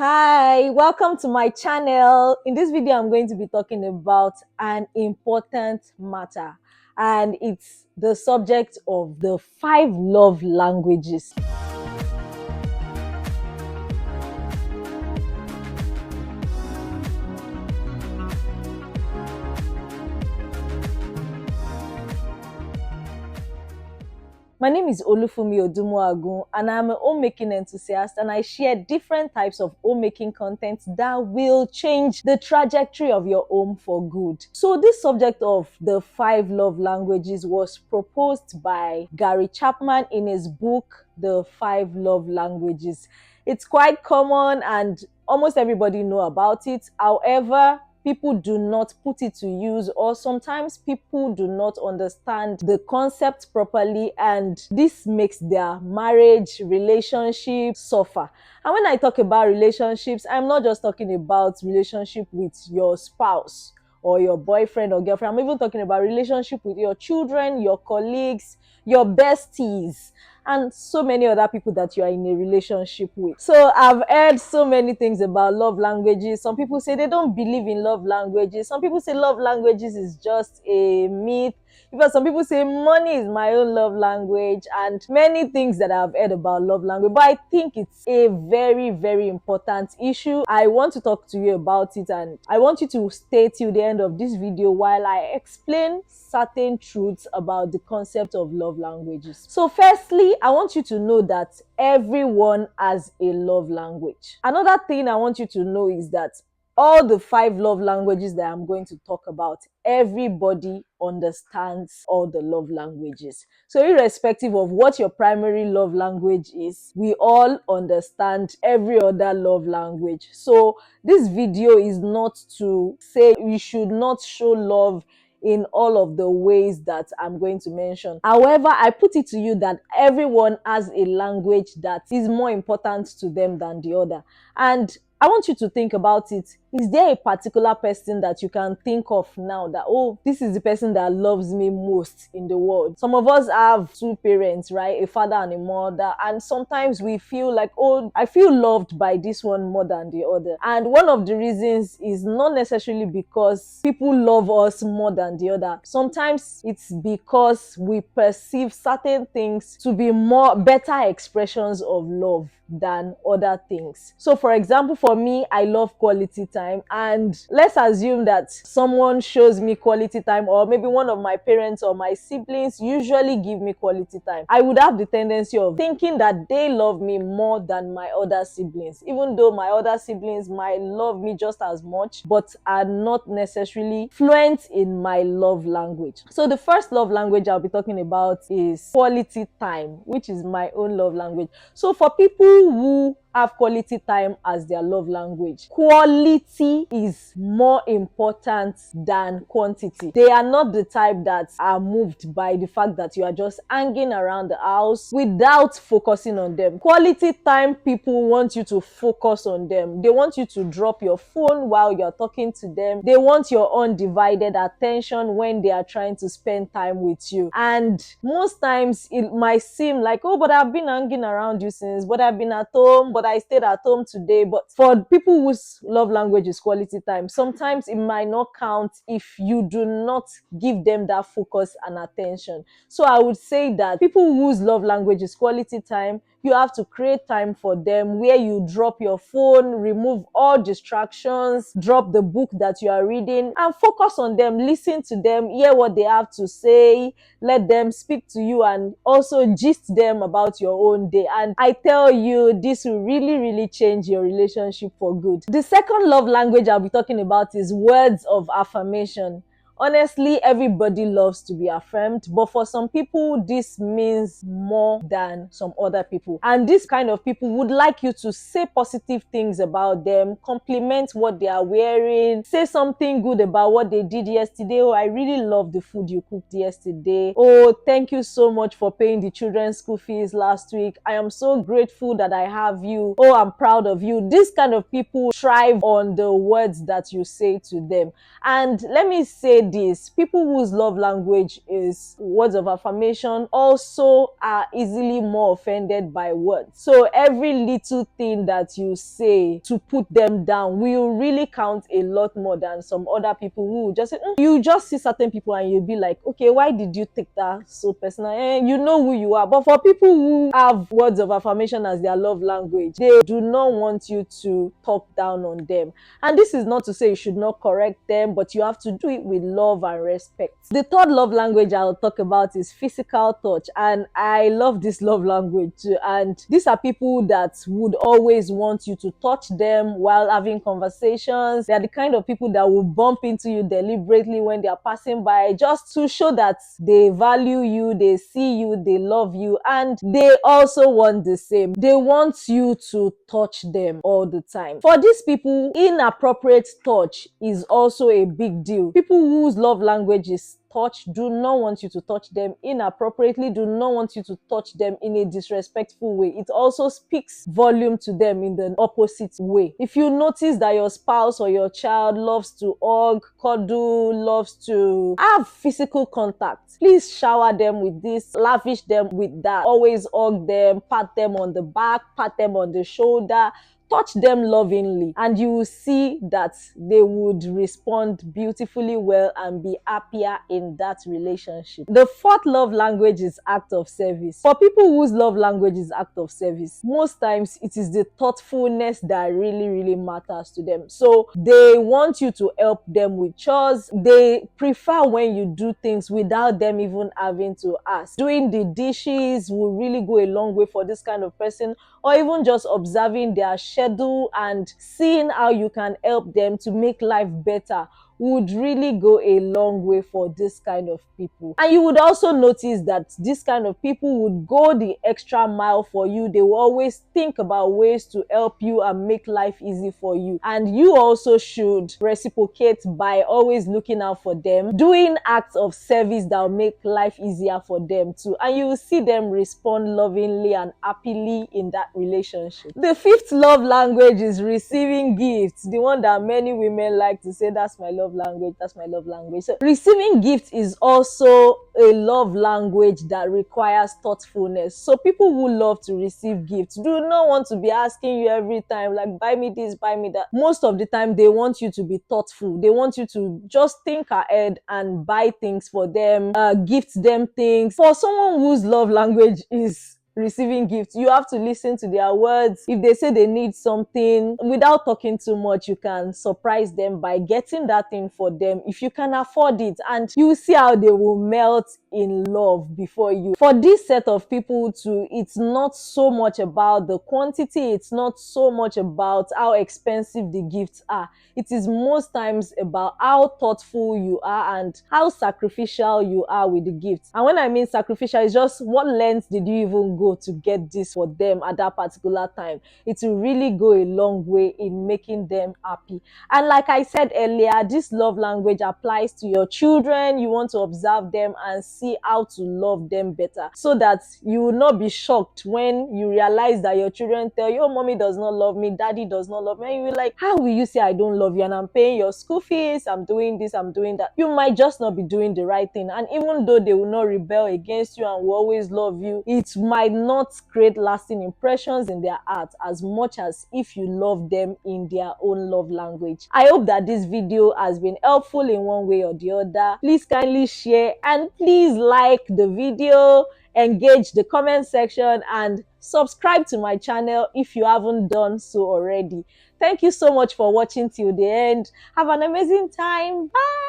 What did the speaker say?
Hi, welcome to my channel. In this video, I'm going to be talking about an important matter, and it's the subject of the 5 love languages. My name is Olufumi Odumoagun, and I'm a homemaking enthusiast, and I share different types of homemaking content that will change the trajectory of your home for good. So this subject of the 5 love languages was proposed by Gary Chapman in his book, The 5 Love Languages. It's quite common and almost everybody know about it. However, people do not put it to use, or sometimes people do not understand the concept properly, and this makes their marriage relationship suffer. And when I talk about relationships, I'm not just talking about relationship with your spouse or your boyfriend or girlfriend. I'm even talking about relationship with your children, your colleagues, your besties, and so many other people that you are in a relationship with. So I've heard so many things about love languages. Some people say they don't believe in love languages. Some people say love languages is just a myth. Because some people say money is my own love language, and many things that I've heard about love language. But I think it's a very, very important issue. I want to talk to you about it, and I want you to stay till the end of this video while I explain certain truths about the concept of love languages. So firstly, I want you to know that everyone has a love language. Another thing I want you to know is that all the 5 love languages that I'm going to talk about, everybody understands all the love languages. So irrespective of what your primary love language is, we all understand every other love language. So this video is not to say you should not show love in all of the ways that I'm going to mention. However, I put it to you that everyone has a language that is more important to them than the other. And I want you to think about it. Is there a particular person that you can think of now that, oh, this is the person that loves me most in the world? Some of us have 2 parents, right? A father and a mother. And sometimes we feel like, oh, I feel loved by this one more than the other. And one of the reasons is not necessarily because people love us more than the other. Sometimes it's because we perceive certain things to be better expressions of love than other things. So for example, for me, I love quality time, and let's assume that someone shows me quality time, or maybe one of my parents or my siblings usually give me quality time. I would have the tendency of thinking that they love me more than my other siblings, even though my other siblings might love me just as much but are not necessarily fluent in my love language. So the first love language I'll be talking about is quality time, which is my own love language. So for people who have quality time as their love language, quality is more important than quantity. They are not the type that are moved by the fact that you are just hanging around the house without focusing on them. Quality time people want you to focus on them. They want you to drop your phone while you're talking to them. They want your undivided attention when they are trying to spend time with you. And most times it might seem like, oh, but I've been hanging around you since, but I've been at home, but I stayed at home today. But for people whose love language is quality time, sometimes it might not count if you do not give them that focus and attention. So I would say that people whose love language is quality time, you have to create time for them where you drop your phone, remove all distractions, drop the book that you are reading, and focus on them, listen to them, hear what they have to say, let them speak to you, and also gist them about your own day. And I tell you, this will really, really change your relationship for good. The second love language I'll be talking about is words of affirmation. Honestly, everybody loves to be affirmed, but for some people, this means more than some other people. And this kind of people would like you to say positive things about them, compliment what they are wearing, say something good about what they did yesterday. Oh, I really love the food you cooked yesterday. Oh, thank you so much for paying the children's school fees last week. I am so grateful that I have you. Oh, I'm proud of you. This kind of people thrive on the words that you say to them. And let me say this, people whose love language is words of affirmation also are easily more offended by words. So every little thing that you say to put them down will really count a lot more than some other people who will just say, you just see certain people and you'll be like, okay, why did you take that so personal? You know who you are. But for people who have words of affirmation as their love language, they do not want you to talk down on them. And this is not to say you should not correct them, but you have to do it with love and respect. The third love language I'll talk about is physical touch, and I love this love language too. And these are people that would always want you to touch them while having conversations. They are the kind of people that will bump into you deliberately when they are passing by, just to show that they value you, they see you, they love you, and they also want the same. They want you to touch them all the time. For these people, inappropriate touch is also a big deal. People whose love language is touch do not want you to touch them inappropriately, do not want you to touch them in a disrespectful way. It also speaks volume to them in the opposite way. If you notice that your spouse or your child loves to hug, cuddle, loves to have physical contact, please shower them with this, lavish them with that. Always hug them, pat them on the back, pat them on the shoulder, touch them lovingly, and you will see that they would respond beautifully well and be happier in that relationship. The fourth love language is act of service. For people whose love language is act of service, most times it is the thoughtfulness that really matters to them. So they want you to help them with chores. They prefer when you do things without them even having to ask. Doing the dishes will really go a long way for this kind of person, or even just observing their schedule and seeing how you can help them to make life better would really go a long way for this kind of people. And you would also notice that this kind of people would go the extra mile for you. They will always think about ways to help you and make life easy for you. And you also should reciprocate by always looking out for them, doing acts of service that will make life easier for them too. And you will see them respond lovingly and happily in that relationship. The fifth love language is receiving gifts, the one that many women like to say, that's my love language, that's my love language. So receiving gifts is also a love language that requires thoughtfulness. So people who love to receive gifts do not want to be asking you every time, like, buy me this, buy me that. Most of the time they want you to be thoughtful. They want you to just think ahead and buy things for them, gift them things. For someone whose love language is receiving gifts, you have to listen to their words. If they say they need something, without talking too much, you can surprise them by getting that thing for them if you can afford it, and you will see how they will melt in love before you. For this set of people too, it's not so much about the quantity, it's not so much about how expensive the gifts are. It is most times about how thoughtful you are and how sacrificial you are with the gifts. And when I mean sacrificial, it's just what lengths did you even go to get this for them at that particular time. It will really go a long way in making them happy. And like I said earlier, this love language applies to your children. You want to observe them and see how to love them better, so that you will not be shocked when you realize that your children tell you, oh, mommy does not love me, daddy does not love me, and you're like, how will you say I don't love you and I'm paying your school fees, I'm doing this, I'm doing that? You might just not be doing the right thing. And even though they will not rebel against you and will always love you, it might not create lasting impressions in their heart as much as if you love them in their own love language. I hope that this video has been helpful in one way or the other. Please kindly share, and please like the video, engage the comment section, and subscribe to my channel if you haven't done so already. Thank you so much for watching till the end. Have an amazing time. Bye.